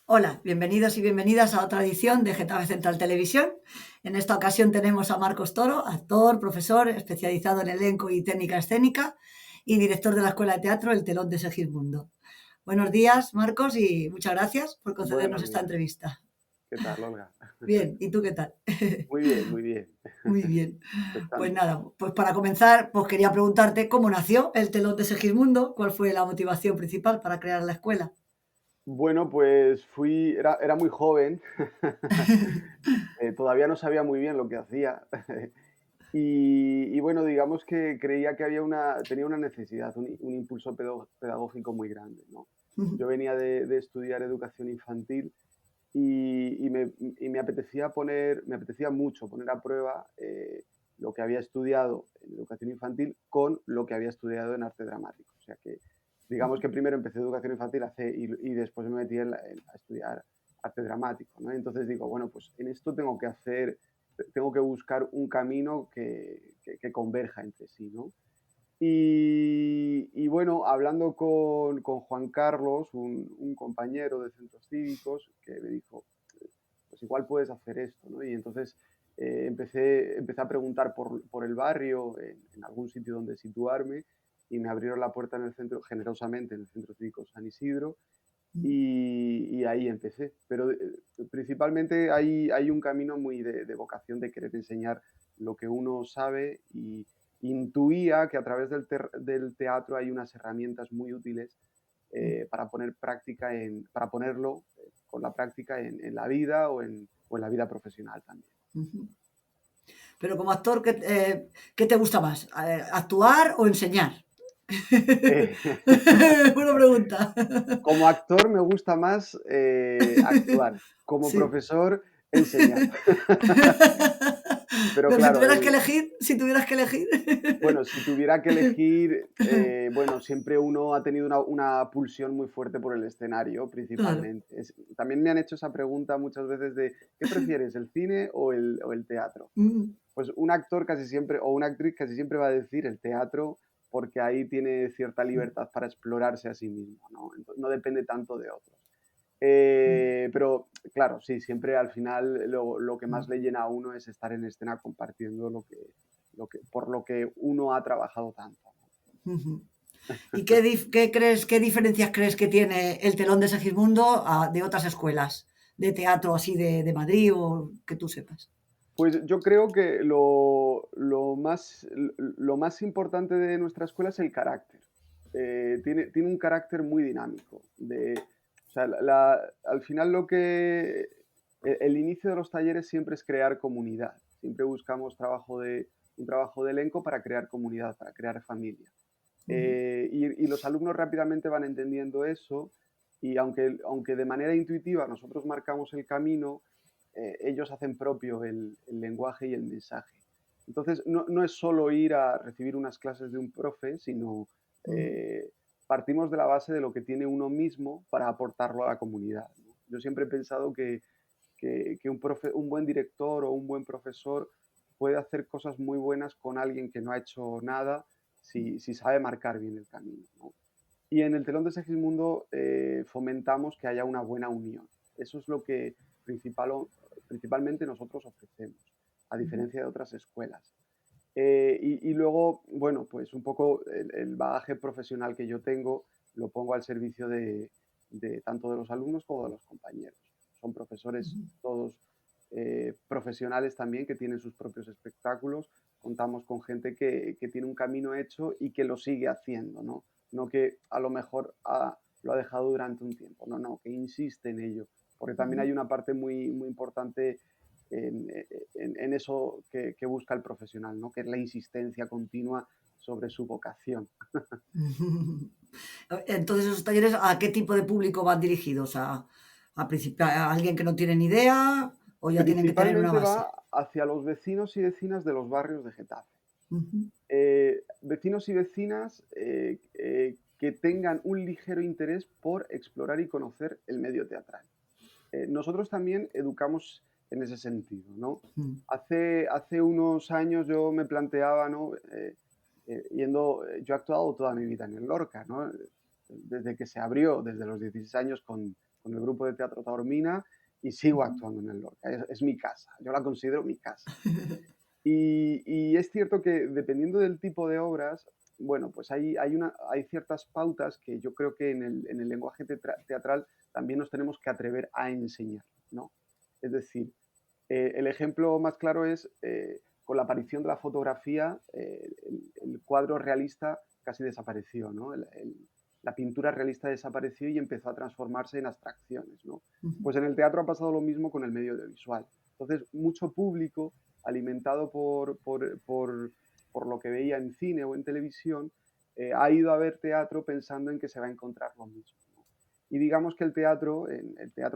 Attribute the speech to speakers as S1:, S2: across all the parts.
S1: Hola, bienvenidos y bienvenidas a otra edición de Getafe Central Televisión. En esta ocasión tenemos a Marcos Toro, actor, profesor, especializado en elenco y técnica escénica y director de la Escuela de Teatro El Telón de Segismundo. Buenos días, Marcos, y muchas gracias por concedernos
S2: Buenos
S1: esta
S2: días.
S1: entrevista.
S2: ¿Qué tal, Olga?
S1: Bien, ¿y tú qué tal?
S2: Muy bien, muy bien.
S1: Muy bien. Pues
S2: Empezando.
S1: nada, pues para comenzar, pues quería preguntarte cómo nació el Telón de Segismundo, cuál fue la motivación principal para crear la escuela.
S2: Bueno, pues era muy joven, todavía no sabía muy bien lo que hacía. Y bueno, digamos que creía que tenía una necesidad, un impulso pedagógico muy grande, ¿no? Yo venía de estudiar educación infantil y me apetecía mucho poner a prueba lo que había estudiado en educación infantil con lo que había estudiado en arte dramático. O sea que, digamos que primero empecé educación infantil y después me metí a estudiar arte dramático, ¿no? Entonces digo, bueno, pues en esto tengo que buscar un camino que converja entre sí, ¿no? Y bueno, hablando con Juan Carlos, un compañero de centros cívicos, que me dijo, pues igual puedes hacer esto, ¿no? Y entonces empecé a preguntar por el barrio, en algún sitio donde situarme, y me abrieron la puerta en el centro, generosamente, en el centro cívico San Isidro, y ahí empecé. Pero principalmente hay un camino muy de vocación de querer enseñar lo que uno sabe y intuía que a través del teatro hay unas herramientas muy útiles para ponerlo con la práctica en la vida o en la vida profesional también.
S1: Pero como actor, ¿qué te gusta más? ¿Actuar o enseñar?
S2: Eh,
S1: Buena pregunta.
S2: Como actor me gusta más actuar, como
S1: Sí.
S2: profesor enseñar. Pero
S1: Pero si
S2: claro,
S1: tuvieras que elegir, si tuvieras que elegir.
S2: bueno, si tuviera que elegir, bueno, siempre uno ha tenido una pulsión muy fuerte por el escenario,
S1: Claro.
S2: principalmente. También me han hecho esa pregunta muchas veces de, ¿qué prefieres, el cine o el teatro?
S1: Mm,
S2: Pues un actor casi siempre, o una actriz casi siempre va a decir el teatro, porque ahí tiene cierta
S1: mm,
S2: libertad para explorarse a sí mismo, ¿no? No depende tanto de otros.
S1: mm,
S2: Pero claro, sí, siempre al final lo que más
S1: mm,
S2: le llena a uno es estar en escena compartiendo por lo que uno ha trabajado tanto, ¿no?
S1: ujú. ¿Y qué diferencias crees que tiene el telón de Segismundo de otras escuelas de teatro así de Madrid o que tú sepas?
S2: Pues yo creo que lo más importante de nuestra escuela es el carácter. Tiene un carácter muy dinámico. O sea, al final el inicio de los talleres siempre es crear comunidad. Siempre buscamos un trabajo de elenco para crear comunidad, para crear familia.
S1: Ujú,
S2: Y los alumnos rápidamente van entendiendo eso y aunque de manera intuitiva nosotros marcamos el camino, ellos hacen propio el lenguaje y el mensaje. Entonces, no es solo ir a recibir unas clases de un profe, sino
S1: ujú,
S2: eh, partimos de la base de lo que tiene uno mismo para aportarlo a la comunidad, ¿no? Yo siempre he pensado que un buen director o un buen profesor puede hacer cosas muy buenas con alguien que no ha hecho nada si sabe marcar bien el camino, ¿no? Y en el telón de Segismundo fomentamos que haya una buena unión. Eso es lo que principalmente nosotros ofrecemos, a
S1: ujú,
S2: diferencia de otras escuelas. Y luego, bueno, pues un poco el bagaje profesional que yo tengo lo pongo al servicio de tanto de los alumnos como de los compañeros. Son profesores
S1: ujú.
S2: todos profesionales también que tienen sus propios espectáculos. Contamos con gente que tiene un camino hecho y que lo sigue haciendo, ¿no? No que a lo mejor lo ha dejado durante un tiempo, no, que insiste en ello. Porque también hay una parte muy, muy importante en eso que busca el profesional, ¿no? Que es la insistencia continua sobre su vocación.
S1: Entonces, esos talleres, ¿a qué tipo de público van dirigidos? ¿A alguien que no tiene ni idea o ya tienen que tener una
S2: Principalmente
S1: base?
S2: va hacia los vecinos y vecinas de los barrios de Getafe.
S1: Ujú,
S2: Vecinos y vecinas que tengan un ligero interés por explorar y conocer el medio teatral. Nosotros también educamos en ese sentido, ¿no?
S1: mm,
S2: Hace unos años yo me planteaba, ¿no? Yo he actuado toda mi vida en el Lorca, ¿no? Desde que se abrió, desde los 16 años con el grupo de teatro Taormina y sigo actuando en el Lorca. Es mi casa, yo la considero mi casa. Y es cierto que dependiendo del tipo de obras, bueno, pues hay ciertas pautas que yo creo que en el lenguaje teatral también nos tenemos que atrever a enseñar, ¿no? Es decir, el ejemplo más claro es con la aparición de la fotografía, el cuadro realista casi desapareció, ¿no? La pintura realista desapareció y empezó a transformarse en abstracciones, ¿no? Pues en el teatro ha pasado lo mismo con el medio audiovisual. Entonces, mucho público alimentado por lo que veía en cine o en televisión, ha ido a ver teatro pensando en que se va a encontrar lo mismo, ¿no? Y digamos que el teatro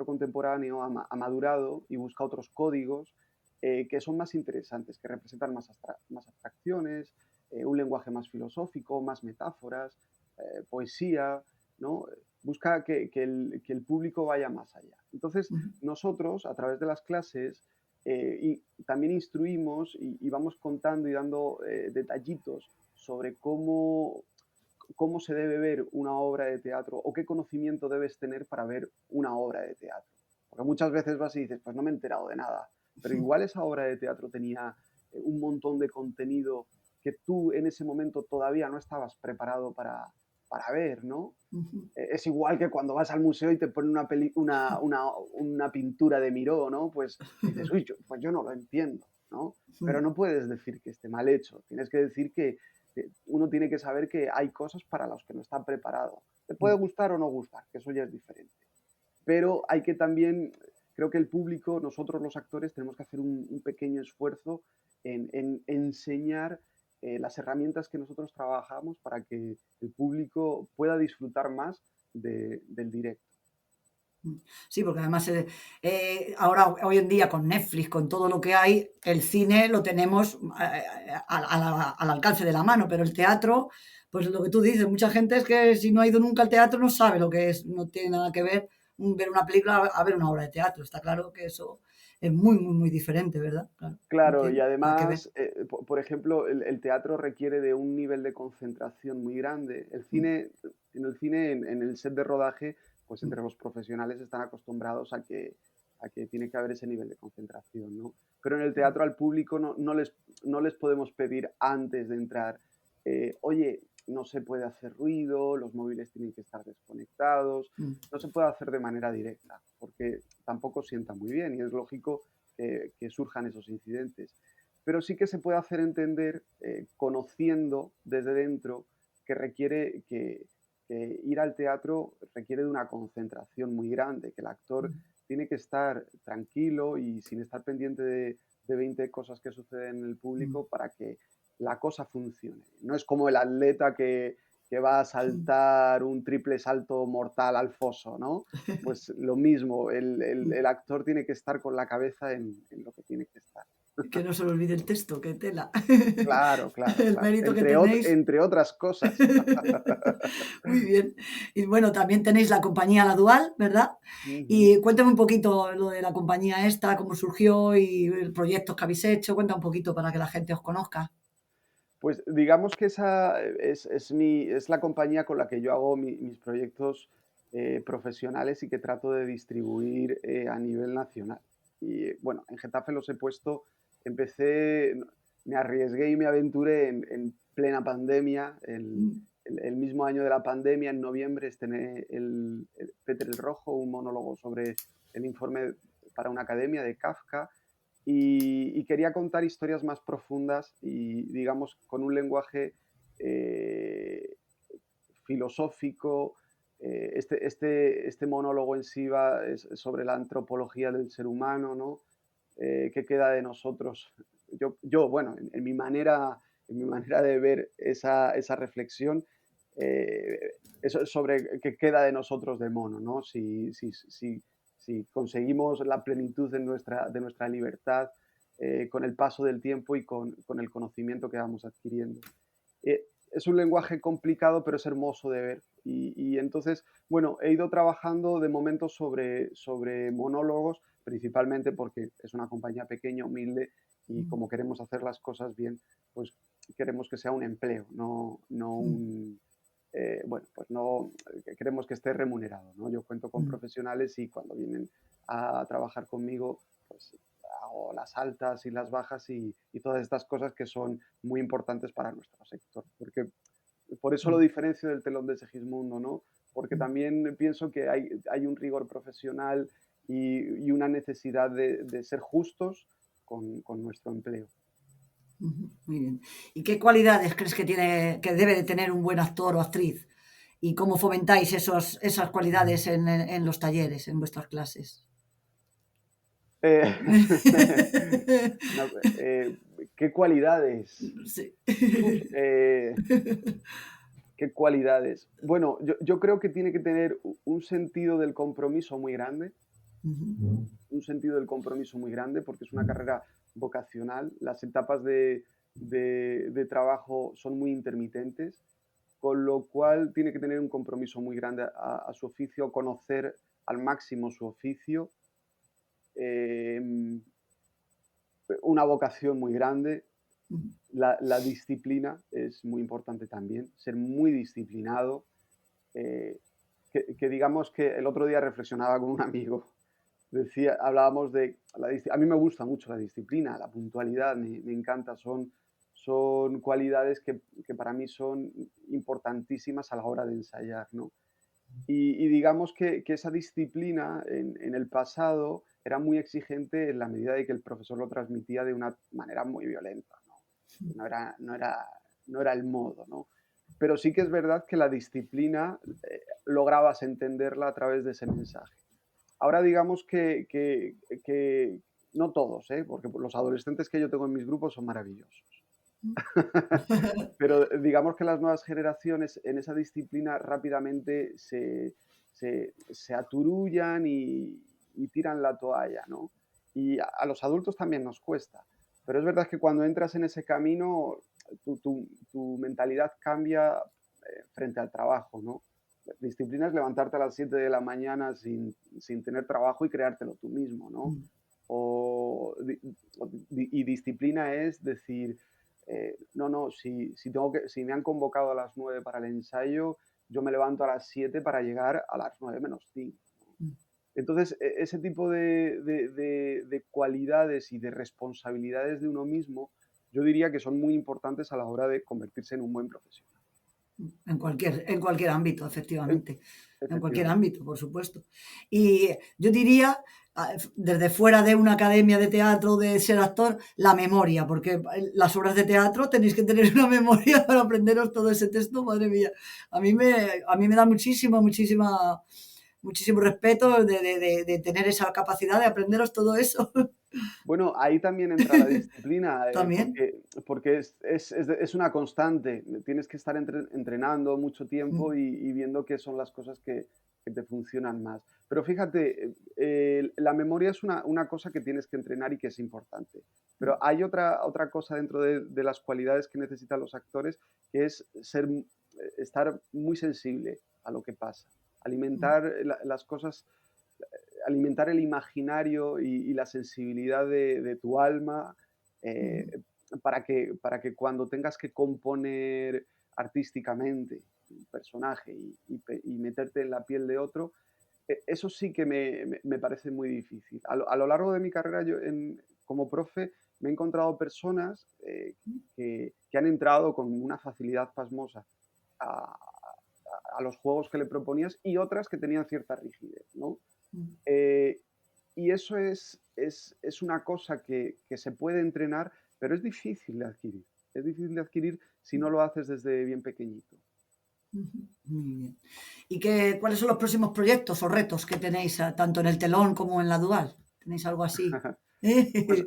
S2: contemporáneo ha madurado y busca otros códigos que son más interesantes, que representan más abstracciones, un lenguaje más filosófico, más metáforas, poesía, ¿no? Busca que el público vaya más allá. Entonces, nosotros, a través de las clases, y también instruimos y vamos contando y dando detallitos sobre cómo se debe ver una obra de teatro o qué conocimiento debes tener para ver una obra de teatro. Porque muchas veces vas y dices, pues no me he enterado de nada, pero igual esa obra de teatro tenía un montón de contenido que tú en ese momento todavía no estabas preparado para ver, ¿no? Es igual que cuando vas al museo y te ponen una pintura de Miró, ¿no? Pues dices, uy, pues yo no lo entiendo, ¿no? Pero no puedes decir que esté mal hecho, tienes que decir que uno tiene que saber que hay cosas para las que no está preparado. Te puede gustar o no gustar, que eso ya es diferente. Pero hay que también, creo que el público, nosotros los actores, tenemos que hacer un pequeño esfuerzo en enseñar las herramientas que nosotros trabajamos para que el público pueda disfrutar más del directo.
S1: Sí, porque además ahora, hoy en día, con Netflix, con todo lo que hay, el cine lo tenemos al alcance de la mano, pero el teatro, pues lo que tú dices, mucha gente es que si no ha ido nunca al teatro no sabe lo que es, no tiene nada que ver ver una película a ver una obra de teatro. Está claro que eso es muy, muy, muy diferente, ¿verdad? Claro, no
S2: Claro, y
S1: tiene nada que ver.
S2: además, por ejemplo, el teatro requiere de un nivel de concentración muy grande.
S1: Mm,
S2: En el cine, en el set de rodaje, pues
S1: mm,
S2: entre los profesionales están acostumbrados a que tiene que haber ese nivel de concentración, ¿no? Pero en el
S1: mm,
S2: teatro al público no les podemos pedir antes de entrar, oye, no se puede hacer ruido, los móviles tienen que estar desconectados,
S1: mm,
S2: no se puede hacer de manera directa, porque tampoco sienta muy bien y es lógico que surjan esos incidentes. Pero sí que se puede hacer entender, conociendo desde dentro, que requiere que ir al teatro requiere de una concentración muy grande, que el actor
S1: mm,
S2: tiene que estar tranquilo y sin estar pendiente de 20 cosas que suceden en el
S1: mm,
S2: público para que la cosa funcione. No es como el atleta que va a
S1: mm,
S2: saltar un triple salto mortal al foso, ¿no? Pues lo mismo,
S1: mm.
S2: el actor tiene que estar con la cabeza en lo que tiene que estar.
S1: Que no se le olvide el texto, qué tela.
S2: Claro, claro,
S1: El
S2: claro.
S1: mérito que tenéis.
S2: Entre otras cosas.
S1: Muy bien. Y bueno, también tenéis la compañía La Dual, ¿verdad?
S2: Ujú.
S1: Y cuéntame un poquito lo de la compañía esta, cómo surgió y proyectos que habéis hecho. Cuenta un poquito para que la gente os conozca.
S2: Pues digamos que esa es la compañía con la que yo hago mis proyectos profesionales y que trato de distribuir a nivel nacional. Y bueno, en Getafe los he puesto, empecé, me arriesgué y me aventuré en plena pandemia,
S1: Mm,
S2: el mismo año de la pandemia, en noviembre, estrené Peter el Rojo, un monólogo sobre el informe para una academia de Kafka, y quería contar historias más profundas y, digamos, con un lenguaje eh, filosófico. Este monólogo en sí es sobre la antropología del ser humano, ¿no? ¿Qué queda de nosotros? Bueno, en mi manera de ver esa reflexión, eso es sobre qué queda de nosotros de mono, ¿no? Si conseguimos la plenitud de nuestra libertad con el paso del tiempo y con el conocimiento que vamos adquiriendo. Es un lenguaje complicado, pero es hermoso de ver. Y entonces, bueno, he ido trabajando de momento sobre monólogos, principalmente porque es una compañía pequeña, humilde, y
S1: mm,
S2: como queremos hacer las cosas bien, pues queremos que sea un empleo, no
S1: mm.
S2: bueno, pues no queremos que esté remunerado, ¿no? Yo cuento con
S1: Mm,
S2: profesionales y cuando vienen a trabajar conmigo, pues hago las altas y las bajas y todas estas cosas que son muy importantes para nuestro sector. Porque por eso lo
S1: mm,
S2: diferencio del telón de Segismundo, ¿no? Porque
S1: mm.
S2: también pienso que hay un rigor profesional y una necesidad de ser justos con nuestro empleo.
S1: Ujú, muy bien. ¿Y qué cualidades crees que tiene, que debe de tener un buen actor o actriz? ¿Y cómo fomentáis esas cualidades en los talleres, en vuestras clases?
S2: Eh, no, ¿qué cualidades?
S1: Sí.
S2: Uf, ¿qué cualidades? Bueno, yo creo que tiene que tener un sentido del compromiso muy grande,
S1: Ujú,
S2: un sentido del compromiso muy grande, porque es una carrera vocacional. Las etapas de trabajo son muy intermitentes, con lo cual tiene que tener un compromiso muy grande a su oficio, conocer al máximo su oficio, em, una vocación muy grande.
S1: ujú.
S2: La disciplina es muy importante también, ser muy disciplinado. eh, que digamos que el otro día reflexionaba con un amigo, decía, hablábamos de, a mí me gusta mucho la disciplina, la puntualidad, me encanta, son cualidades que para mí son importantísimas a la hora de ensayar, ¿no? Y digamos que esa disciplina en el pasado era muy exigente en la medida de que el profesor lo transmitía de una manera muy violenta, ¿no? No era el modo, ¿no? Pero sí que es verdad que la disciplina lograbas entenderla a través de ese mensaje. Ahora digamos que no todos, ¿eh? Porque los adolescentes que yo tengo en mis grupos son maravillosos. Pero digamos que las nuevas generaciones en esa disciplina rápidamente se aturullan y tiran la toalla, ¿no? Y a los adultos también nos cuesta. Pero es verdad que cuando entras en ese camino, tu mentalidad cambia frente al trabajo, ¿no? Disciplina es levantarte a las 7 de la mañana sin tener trabajo y creártelo tú mismo, ¿no?
S1: Mm,
S2: O, y disciplina es decir, no, no, si me han convocado a las 9 para el ensayo, yo me levanto a las 7 para llegar a las 9 menos 5.
S1: mm.
S2: Entonces, ese tipo de cualidades y de responsabilidades de uno mismo, yo diría que son muy importantes a la hora de convertirse en un buen profesional.
S1: En cualquier ámbito,
S2: En-
S1: efectivamente. En cualquier
S2: Efectivamente.
S1: ámbito, por supuesto. Y yo diría, desde fuera de una academia de teatro, de ser actor, la memoria, porque las obras de teatro tenéis que tener una memoria para aprenderos todo ese texto, madre mía. A mí me da muchísimo respeto de tener esa capacidad de aprenderos todo eso.
S2: Bueno, ahí también entra la disciplina,
S1: También.
S2: porque es una constante. Tienes que estar entrenando mucho tiempo
S1: Mm,
S2: y viendo qué son las cosas que te funcionan más. Pero fíjate, la memoria es una cosa que tienes que entrenar y que es importante. Pero hay otra cosa dentro de las cualidades que necesitan los actores, que es estar muy sensible a lo que pasa,
S1: mm,
S2: alimentar las cosas, alimentar el imaginario y la sensibilidad de tu alma,
S1: mm,
S2: eh, para que cuando tengas que componer artísticamente un personaje y meterte en la piel de otro, eso sí que me parece muy difícil. A lo largo de mi carrera, yo como profe me he encontrado personas que han entrado con una facilidad pasmosa a los juegos que le proponías y otras que tenían cierta rigidez, ¿no?
S1: mm.
S2: Eh, y eso es una cosa que se puede entrenar, pero es difícil de adquirir. Es difícil de adquirir si no lo haces desde bien pequeñito.
S1: Ujú, muy bien. ¿Y cuáles son los próximos proyectos o retos que tenéis, tanto en el telón como en la dual? ¿Tenéis algo así?
S2: Pues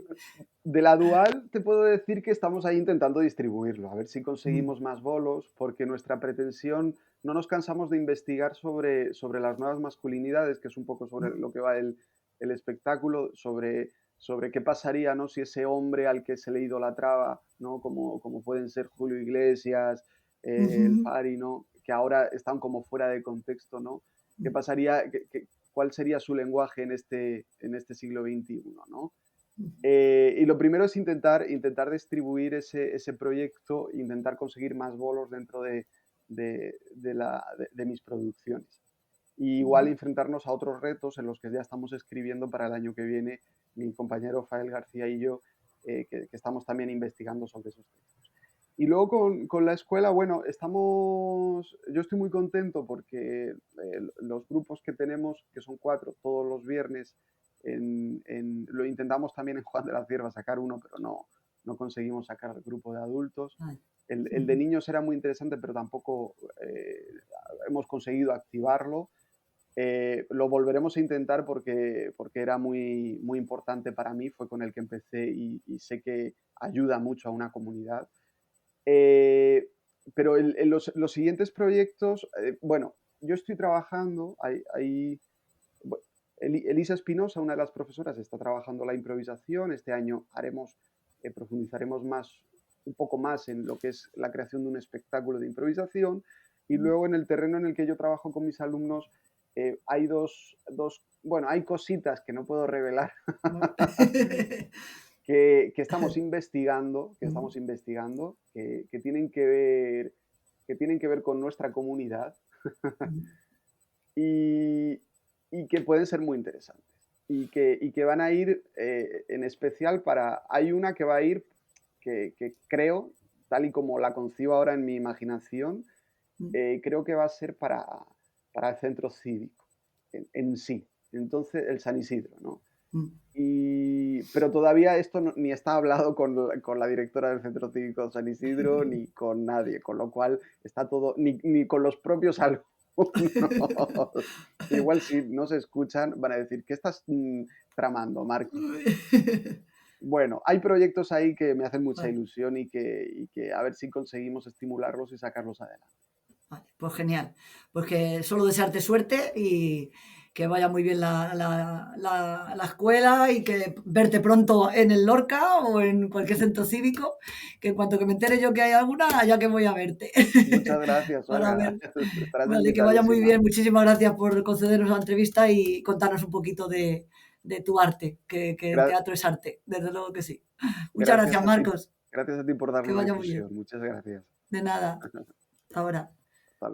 S2: de la dual te puedo decir que estamos ahí intentando distribuirlo, a ver si
S1: Mm,
S2: conseguimos más bolos, porque nuestra pretensión, no nos cansamos de investigar sobre las nuevas masculinidades, que es un poco sobre
S1: mm,
S2: lo que va el espectáculo, sobre qué pasaría, ¿no? Si ese hombre al que se le idolatraba, ¿no? Como pueden ser Julio Iglesias, el
S1: ujú,
S2: Fari, ¿no? Que ahora están como fuera de contexto, ¿no? ¿Qué
S1: mm,
S2: pasaría? ¿Cuál sería su lenguaje en este siglo XXI, ¿no?
S1: mm,
S2: Y lo primero es intentar distribuir ese proyecto, intentar conseguir más bolos de mis producciones. Y igual enfrentarnos a otros retos en los que ya estamos escribiendo para el año que viene, mi compañero Fael García y yo, que estamos también investigando sobre esos textos. Y luego con la escuela, bueno, yo estoy muy contento porque los grupos que tenemos, que son 4 todos los viernes, lo intentamos también en Juan de la Cierva sacar uno, pero no conseguimos sacar el grupo de adultos. El de niños era muy interesante, pero tampoco hemos conseguido activarlo. Lo volveremos a intentar porque era muy, muy importante para mí, fue con el que empecé y sé que ayuda mucho a una comunidad. Pero los siguientes proyectos, bueno, yo estoy trabajando, Elisa Espinosa, una de las profesoras, está trabajando la improvisación. Este año profundizaremos un poco más en lo que es la creación de un espectáculo de improvisación. Y luego en el terreno en el que yo trabajo con mis alumnos, hay bueno, hay cositas que no puedo revelar que estamos investigando, que tienen que ver con nuestra comunidad y que pueden ser muy interesantes. Y que van a ir en especial hay una que va a ir que creo, tal y como la concibo ahora en mi imaginación, creo que va a ser para el centro cívico en sí. Entonces, el San Isidro, ¿no? Pero todavía esto ni está hablado con la directora del Centro Cívico San Isidro ni con nadie, con lo cual está todo, ni con los propios alumnos. Igual si no se escuchan van a decir, ¿qué estás tramando, Marcos? Bueno, hay proyectos ahí que me hacen mucha ilusión y que a ver si conseguimos estimularlos y sacarlos adelante.
S1: Vale, pues genial. Pues que solo desearte suerte y que vaya muy bien la escuela y que verte pronto en el Lorca o en cualquier centro cívico, que en cuanto que me entere yo que hay alguna, ya que voy a verte.
S2: Muchas gracias,
S1: Para
S2: Olga.
S1: ver.
S2: Estarás
S1: Vale, que vaya muy
S2: invitadísima.
S1: bien. Muchísimas gracias por concedernos la entrevista y contarnos un poquito de tu arte, que el
S2: Gra-
S1: teatro es arte, desde luego que sí. Muchas
S2: Gracias
S1: gracias,
S2: a ti.
S1: Marcos.
S2: Gracias a ti por darnos
S1: Que
S2: la
S1: vaya muy bien.
S2: difusión. Muchas gracias.
S1: De nada. Hasta ahora.